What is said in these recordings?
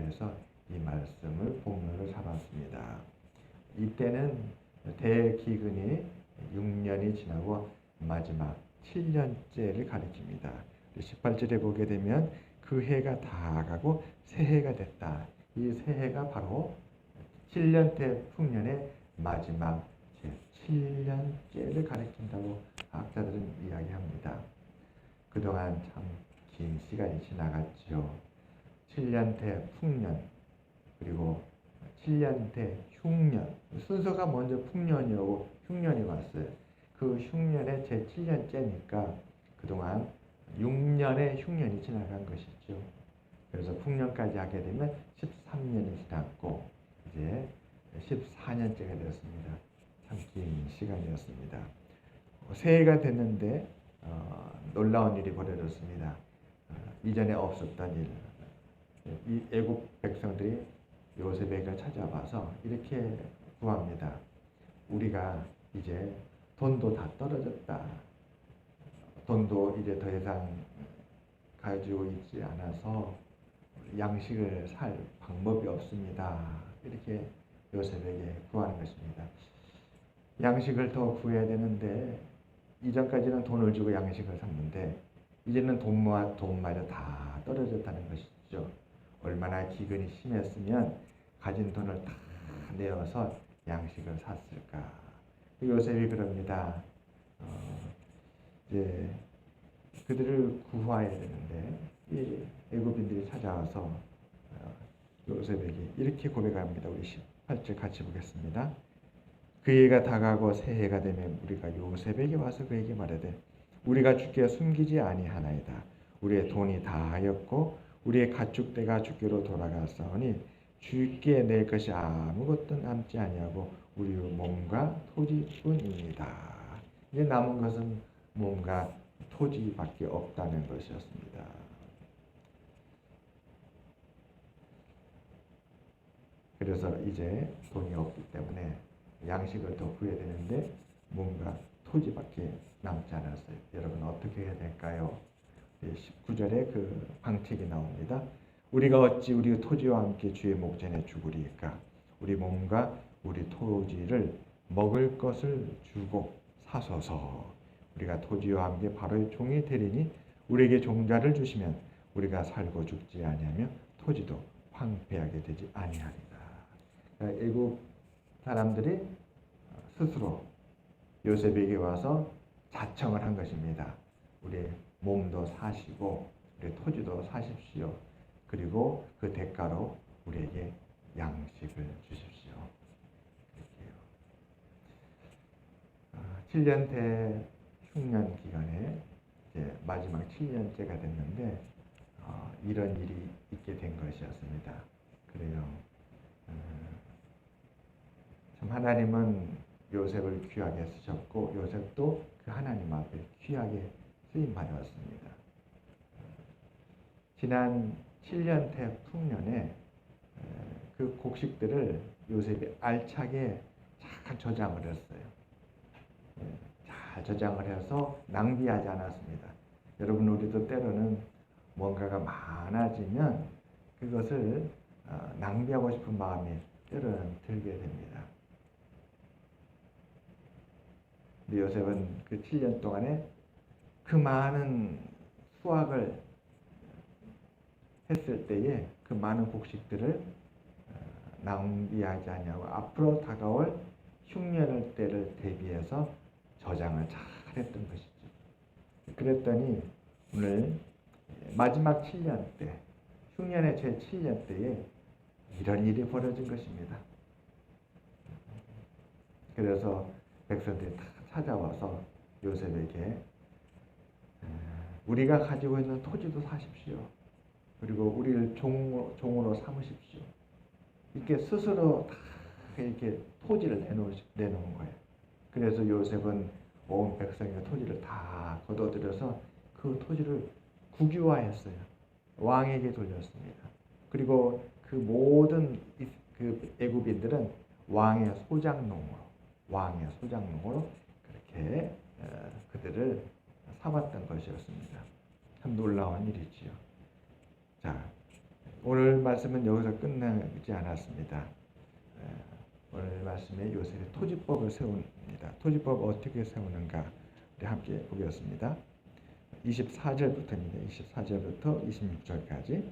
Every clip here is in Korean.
해서 이 말씀을 본문으로 삼았습니다. 이때는 대기근이 6년이 지나고 마지막 7년째를 가리킵니다. 18절에 보게 되면 그 해가 다 가고 새해가 됐다. 이 새해가 바로 7년째 풍년의 마지막 제7년째를 가리킨다고 학자들은 이야기합니다. 그동안 참 긴 시간이 지나갔죠. 7년째 풍년, 그리고 7년째 흉년. 순서가 먼저 풍년이 오고 흉년이 왔어요. 그 흉년의 제7년째니까 그동안 6년의 흉년이 지나간 것이죠. 그래서 풍년까지 하게 되면 13년이 지났고 이제 14년째가 되었습니다. 참 긴 시간이었습니다. 새해가 됐는데 놀라운 일이 벌어졌습니다. 이전에 없었던 일. 이 애국 백성들이 요셉에게 찾아와서 이렇게 구합니다. 우리가 이제 돈도 다 떨어졌다. 돈도 이제 더 이상 가지고 있지 않아서 양식을 살 방법이 없습니다. 이렇게 요셉에게 구하는 것입니다. 양식을 더 구해야 되는데 이전까지는 돈을 주고 양식을 샀는데 이제는 돈마저 다 떨어졌다는 것이죠. 얼마나 기근이 심했으면 가진 돈을 다 내어서 양식을 샀을까. 요셉이 그럽니다. 이제 그들을 구하야 되는데 이 애굽인들이 찾아와서 요셉에게 이렇게 고백합니다. 우리 18절 같이 보겠습니다. 그 해가 다가고 새해가 되면 우리가 요셉에게 와서 그에게 말하되 우리가 주께 숨기지 아니하나이다. 우리의 돈이 다하였고 우리의 가축대가 주께로 돌아갔사오니 주께 낼 것이 아무것도 남지 아니하고 우리의 몸과 토지뿐입니다. 이제 남은 것은 몸과 토지밖에 없다는 것이었습니다. 그래서 이제 돈이 없기 때문에 양식을 더 구해야 되는데 몸과 토지밖에 남지 않았어요. 여러분 어떻게 해야 될까요? 19절에 그 방책이 나옵니다. 우리가 어찌 우리 토지와 함께 주의 목전에 죽으리까? 우리 몸과 우리 토지를 먹을 것을 주고 사소서. 우리가 토지와 함께 바로의 종이 되리니 우리에게 종자를 주시면 우리가 살고 죽지 아니하며 토지도 황폐하게 되지 아니하리라. 애굽 사람들이 스스로 요셉에게 와서 자청을 한 것입니다. 우리 몸도 사시고 우리 토지도 사십시오. 그리고 그 대가로 우리에게 양식을 주십시오. 그렇게요. 7년 흉년 기간에 이제 마지막 7년째가 됐는데 이런 일이 있게 된 것이었습니다. 그래요. 참 하나님은 요셉을 귀하게 쓰셨고 요셉도 그 하나님 앞에 귀하게 쓰임 받았습니다. 지난 7년 풍년에 그 곡식들을 요셉이 알차게 잘 저장을 했어요. 잘 저장을 해서 낭비하지 않았습니다. 여러분 우리도 때로는 뭔가가 많아지면 그것을 낭비하고 싶은 마음이 때로는 들게 됩니다. 근데 요셉은 그 7년 동안에 그 많은 수확을 했을 때에 그 많은 곡식들을 낭비하지 않냐고 앞으로 다가올 흉년 때를 대비해서 저장을 잘 했던 것이죠. 그랬더니 오늘 마지막 7년 때, 흉년의 제7년 때에 이런 일이 벌어진 것입니다. 그래서 백성들이 다 찾아와서 요셉에게 우리가 가지고 있는 토지도 사십시오. 그리고 우리를 종으로 삼으십시오. 이렇게 스스로 다 이렇게 토지를 내놓은 거예요. 그래서 요셉은 온 백성의 토지를 다 거둬들여서 그 토지를 국유화했어요. 왕에게 돌렸습니다. 그리고 그 모든 그 애굽인들은 왕의 소장농으로 그렇게 그들을 삼았던 것이었습니다. 참 놀라운 일이지요. 자, 오늘 말씀은 여기서 끝나지 않았습니다. 오늘 말씀에 요셉이 토지법을 세웁니다. 토지법 어떻게 세우는가 우리 함께 보겠습니다. 24절부터입니다. 24절부터 26절까지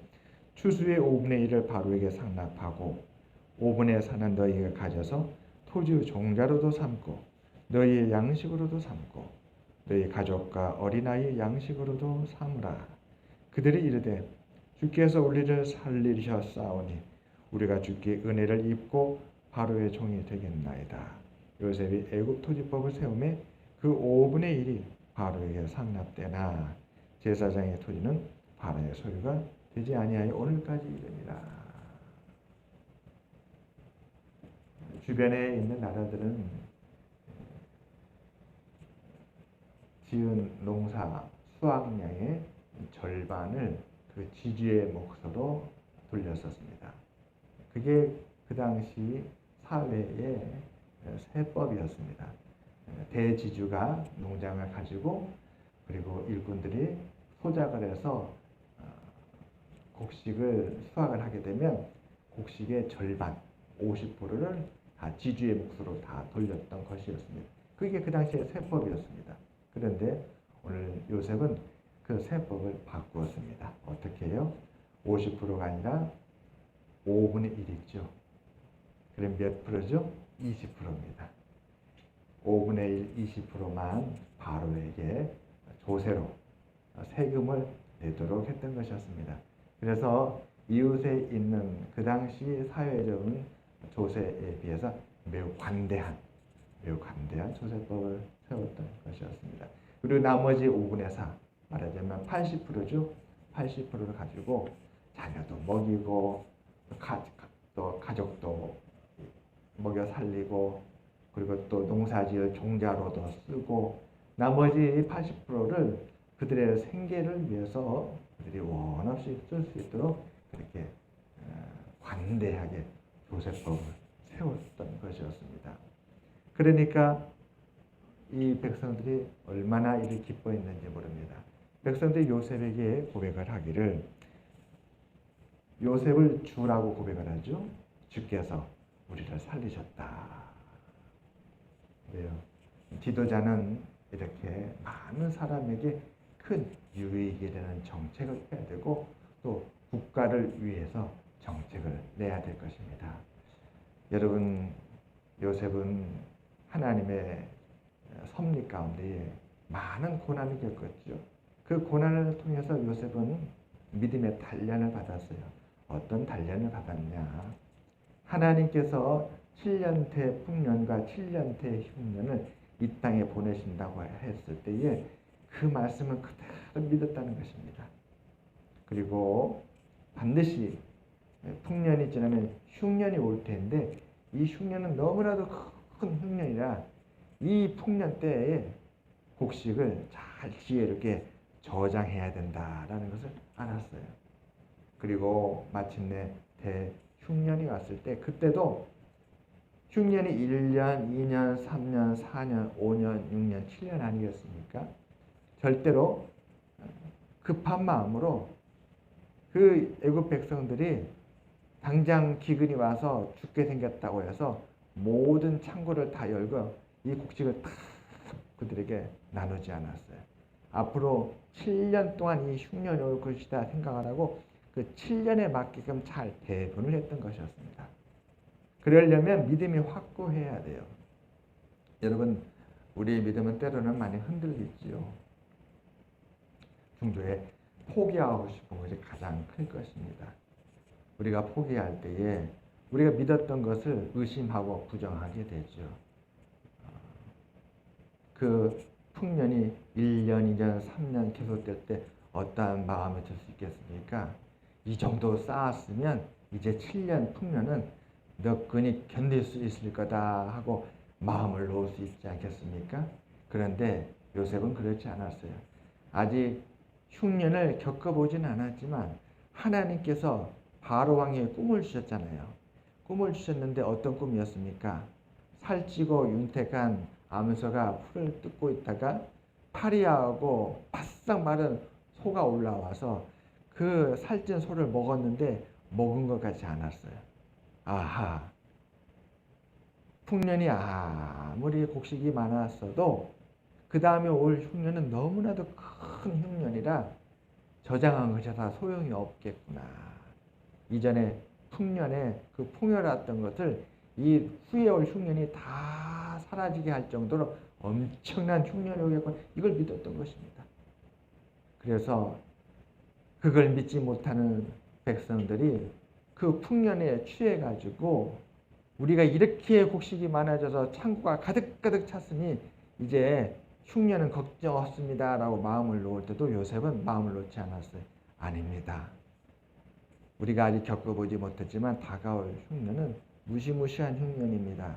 추수의 5분의 1을 바로에게 상납하고 5분의 4는 너희가 가져서 토지의 종자로도 삼고 너희의 양식으로도 삼고 너희 가족과 어린아이의 양식으로도 삼으라. 그들이 이르되 주께서 우리를 살리셨사오니 우리가 주께 은혜를 입고 바로의 종이 되겠나이다. 요셉이 애굽 토지법을 세우매 그 5분의 1이 바로에게 상납되나 제사장의 토지는 바로의 소유가 되지 아니하여 오늘까지 이르니라. 주변에 있는 나라들은 지은 농사 수확량의 절반을 그 지주의 몫으로 돌렸었습니다. 그게 그 당시 사회의 세법이었습니다. 대지주가 농장을 가지고 그리고 일꾼들이 소작을 해서 곡식을 수확을 하게 되면 곡식의 절반 50%를 다 지주의 몫으로 다 돌렸던 것이었습니다. 그게 그 당시의 세법이었습니다. 그런데 오늘 요셉은 그 세법을 바꾸었습니다. 어떻게 해요? 50%가 아니라 5분의 1이죠. 그럼 몇 프로죠? 20%입니다. 5분의 1, 20%만 바로에게 조세로 세금을 내도록 했던 것이었습니다. 그래서 이웃에 있는 그 당시 사회적인 조세에 비해서 매우 관대한 조세법을 세웠던 것이었습니다. 그리고 나머지 5분의 4, 말하자면 80%죠. 80%를 가지고 자녀도 먹이고 또 가족도 먹여 살리고 그리고 또 농사지을 종자로도 쓰고 나머지 80%를 그들의 생계를 위해서 그들이 원 없이 쓸 수 있도록 그렇게 관대하게 조세법을 세웠던 것이었습니다. 그러니까 이 백성들이 얼마나 이를 기뻐했는지 모릅니다. 백성들이 요셉에게 고백을 하기를 요셉을 주라고 고백을 하죠. 주께서 우리를 살리셨다. 왜요? 지도자는 이렇게 많은 사람에게 큰 유익이 되는 정책을 해야 되고 또 국가를 위해서 정책을 내야 될 것입니다. 여러분, 요셉은 하나님의 섭리 가운데 많은 고난을 겪었죠. 그 고난을 통해서 요셉은 믿음의 단련을 받았어요. 어떤 단련을 받았냐? 하나님께서 7년대 풍년과 7년대 흉년을 이 땅에 보내신다고 했을 때에 그 말씀을 그대로 믿었다는 것입니다. 그리고 반드시 풍년이 지나면 흉년이 올 텐데 이 흉년은 너무나도 큰 흉년이라 이 풍년 때에 곡식을 잘 지혜롭게 저장해야 된다라는 것을 알았어요. 그리고 마침내 대흉년이 왔을 때 그때도 흉년이 1년, 2년, 3년, 4년, 5년, 6년, 7년 아니겠습니까? 절대로 급한 마음으로 그 애굽 백성들이 당장 기근이 와서 죽게 생겼다고 해서 모든 창고를 다 열고 이 곡식을 다 그들에게 나누지 않았어요. 앞으로 7년 동안 이 흉년이 올 것이다 생각을 하고 그 7년에 맞게끔 잘 배분을 했던 것이었습니다. 그러려면 믿음이 확고해야 돼요. 여러분, 우리의 믿음은 때로는 많이 흔들리지요. 중도에 포기하고 싶은 것이 가장 클 것입니다. 우리가 포기할 때에 우리가 믿었던 것을 의심하고 부정하게 되죠. 그 풍년이 1년, 2년, 3년 계속될 때 어떠한 마음이 들 수 있겠습니까? 이 정도 쌓았으면 이제 7년 풍년은 몇 근이 견딜 수 있을 거다 하고 마음을 놓을 수 있지 않겠습니까? 그런데 요셉은 그렇지 않았어요. 아직 흉년을 겪어보진 않았지만 하나님께서 바로 왕의 꿈을 주셨잖아요. 꿈을 주셨는데 어떤 꿈이었습니까? 살찌고 윤택한 암소가 풀을 뜯고 있다가 파리하고 바싹 마른 소가 올라와서 그 살찐 소를 먹었는데 먹은 것 같지 않았어요. 아하, 흉년이 아무리 곡식이 많았어도 그 다음에 올 흉년은 너무나도 큰 흉년이라 저장한 것이 다 소용이 없겠구나. 이전에 흉년에 그 풍요로웠던 것을 이 후에 올 흉년이 다 사라지게 할 정도로 엄청난 흉년이 오겠구나. 이걸 믿었던 것입니다. 그래서 그걸 믿지 못하는 백성들이 그 풍년에 취해가지고 우리가 이렇게 곡식이 많아져서 창고가 가득가득 찼으니 이제 흉년은 걱정 없습니다 라고 마음을 놓을 때도 요셉은 마음을 놓지 않았어요. 아닙니다. 우리가 아직 겪어보지 못했지만 다가올 흉년은 무시무시한 흉년입니다.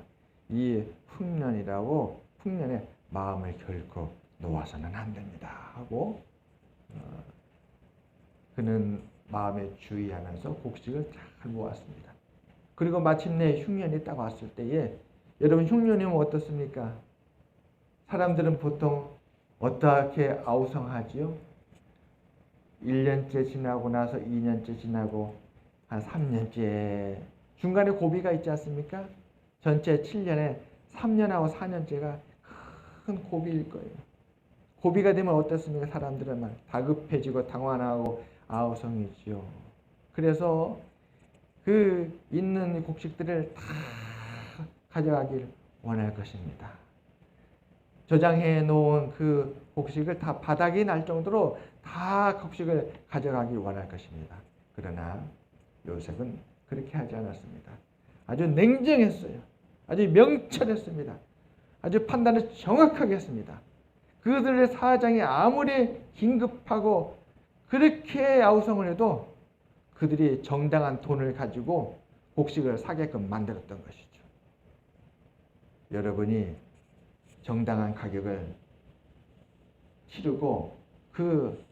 이 흉년이라고 흉년에 마음을 결코 놓아서는 안 됩니다 하고 그는 마음에 주의하면서 곡식을 잘 모았습니다. 그리고 마침내 흉년이 딱 왔을 때에 여러분 흉년이면 어떻습니까? 사람들은 보통 어떻게 아우성하지요? 1년째 지나고 나서 2년째 지나고 한 3년째 중간에 고비가 있지 않습니까? 전체 7년에 3년하고 4년째가 큰 고비일 거예요. 고비가 되면 어떻습니까? 사람들은 막 다급해지고 당황하고 아우성이지요. 그래서 그 있는 곡식들을 다 가져가길 원할 것입니다. 저장해 놓은 그 곡식을 다 바닥이 날 정도로 다 곡식을 가져가길 원할 것입니다. 그러나 요셉은 그렇게 하지 않았습니다. 아주 냉정했어요. 아주 명철했습니다. 아주 판단을 정확하게 했습니다. 그들의 사정이 아무리 긴급하고 그렇게 아우성을 해도 그들이 정당한 돈을 가지고 곡식을 사게끔 만들었던 것이죠. 여러분이 정당한 가격을 치르고 그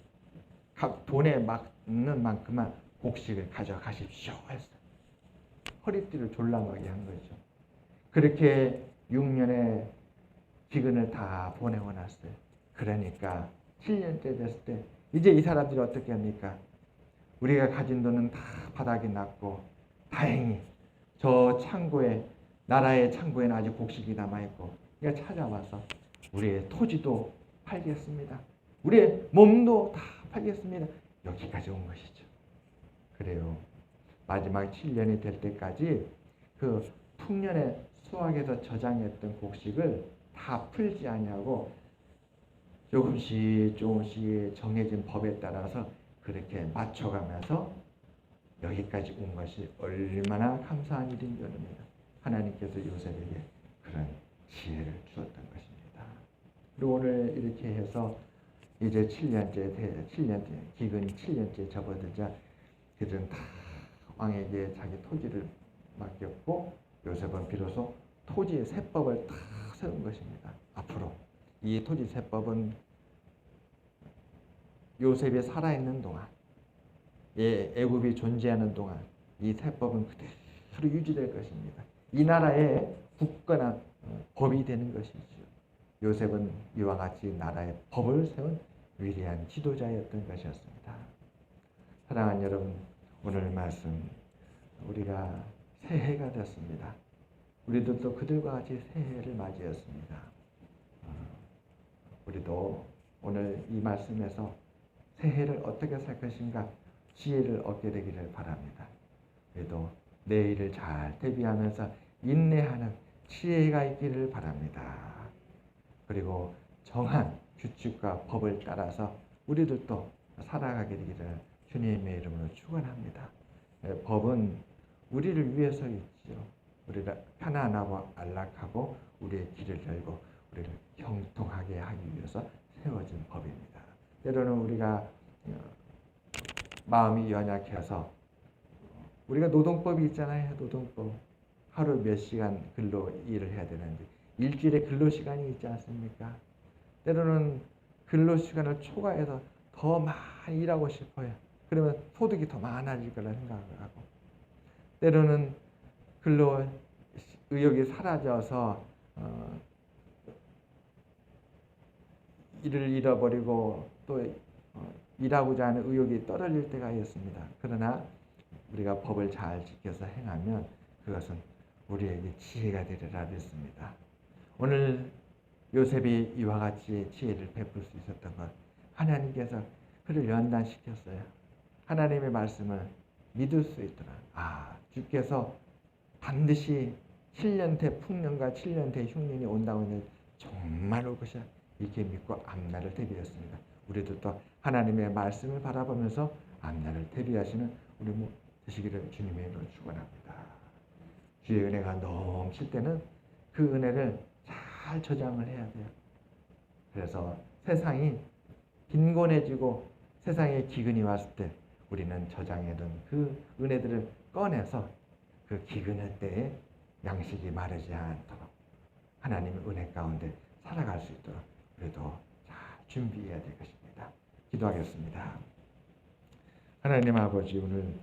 각 돈에 맞는 만큼만 곡식을 가져가십시오 했어요. 허리띠를 졸라매게 한 거죠. 그렇게 6년의 기근을 다 보내고 났어요. 그러니까 7년째 됐을 때 이제 이 사람들이 어떻게 합니까? 우리가 가진 돈은 다 바닥이 났고 다행히 저 창고에 나라의 창고에는 아직 곡식이 남아있고 그러니까 찾아와서 우리의 토지도 팔겠습니다. 우리의 몸도 다 팔겠습니다. 여기까지 온 것이죠. 그래요. 마지막 7년이 될 때까지 그 풍년의 수확에서 저장했던 곡식을 다 풀지 아니하고 조금씩 정해진 법에 따라서 그렇게 맞춰가면서 여기까지 온 것이 얼마나 감사한 일인 줄 압니다. 하나님께서 요셉에게 그런 지혜를 주었던 것입니다. 그리고 오늘 이렇게 해서 이제 7년째 기근이 7년째 접어들자 그들은 다 왕에게 자기 토지를 맡겼고 요셉은 비로소 토지의 세법을 다 세운 것입니다. 앞으로 이 토지 세법은 요셉이 살아있는 동안 애굽이 존재하는 동안 이 세법은 그대로 유지될 것입니다. 이 나라의 굳건한 법이 되는 것이죠. 요셉은 이와 같이 나라의 법을 세운 위대한 지도자였던 것이었습니다. 사랑하는 여러분, 오늘 말씀 우리가 새해가 됐습니다. 우리들도 그들과 같이 새해를 맞이했습니다. 우리도 오늘 이 말씀에서 새해를 어떻게 살 것인가 지혜를 얻게 되기를 바랍니다. 그래도 내일을 잘 대비하면서 인내하는 지혜가 있기를 바랍니다. 그리고 정한 규칙과 법을 따라서 우리들도 살아가게 되기를 주님의 이름으로 축원합니다. 법은 우리를 위해서 있지요. 우리를 편안하고 안락하고 우리의 길을 열고 우리를 형통하게 하기 위해서 세워진 법입니다. 때로는 우리가 마음이 연약해서 우리가 노동법이 있잖아요. 노동법. 하루 몇 시간 근로 일을 해야 되는데 일주일에 근로시간이 있지 않습니까? 때로는 근로시간을 초과해서 더 많이 일하고 싶어요. 그러면 소득이 더 많아질 거라 생각을 하고 때로는 근로 의욕이 사라져서 일을 잃어버리고 또 일하고자 하는 의욕이 떨어질 때가 있습니다. 그러나 우리가 법을 잘 지켜서 행하면 그것은 우리에게 지혜가 되리라 믿습니다. 오늘 요셉이 이와 같이 지혜를 베풀 수 있었던 것, 하나님께서 그를 연단시켰어요. 하나님의 말씀을 믿을 수 있더라. 주께서 반드시 7년대 풍년과 7년대 흉년이 온다고 하는 정말 올 것이야. 이렇게 믿고 앞날을 대비했습니다. 우리도 또 하나님의 말씀을 바라보면서 앞날을 대비하시는 우리 되시기를 주님의 이름으로 축원합니다. 주의 은혜가 넘칠 때는 그 은혜를 잘 저장을 해야 돼요. 그래서 세상이 빈곤해지고 세상에 기근이 왔을 때 우리는 저장해둔 그 은혜들을 꺼내서 그 기근할 때에 양식이 마르지 않도록 하나님의 은혜 가운데 살아갈 수 있도록 우리도 잘 준비해야 될 것입니다. 기도하겠습니다. 하나님 아버지, 오늘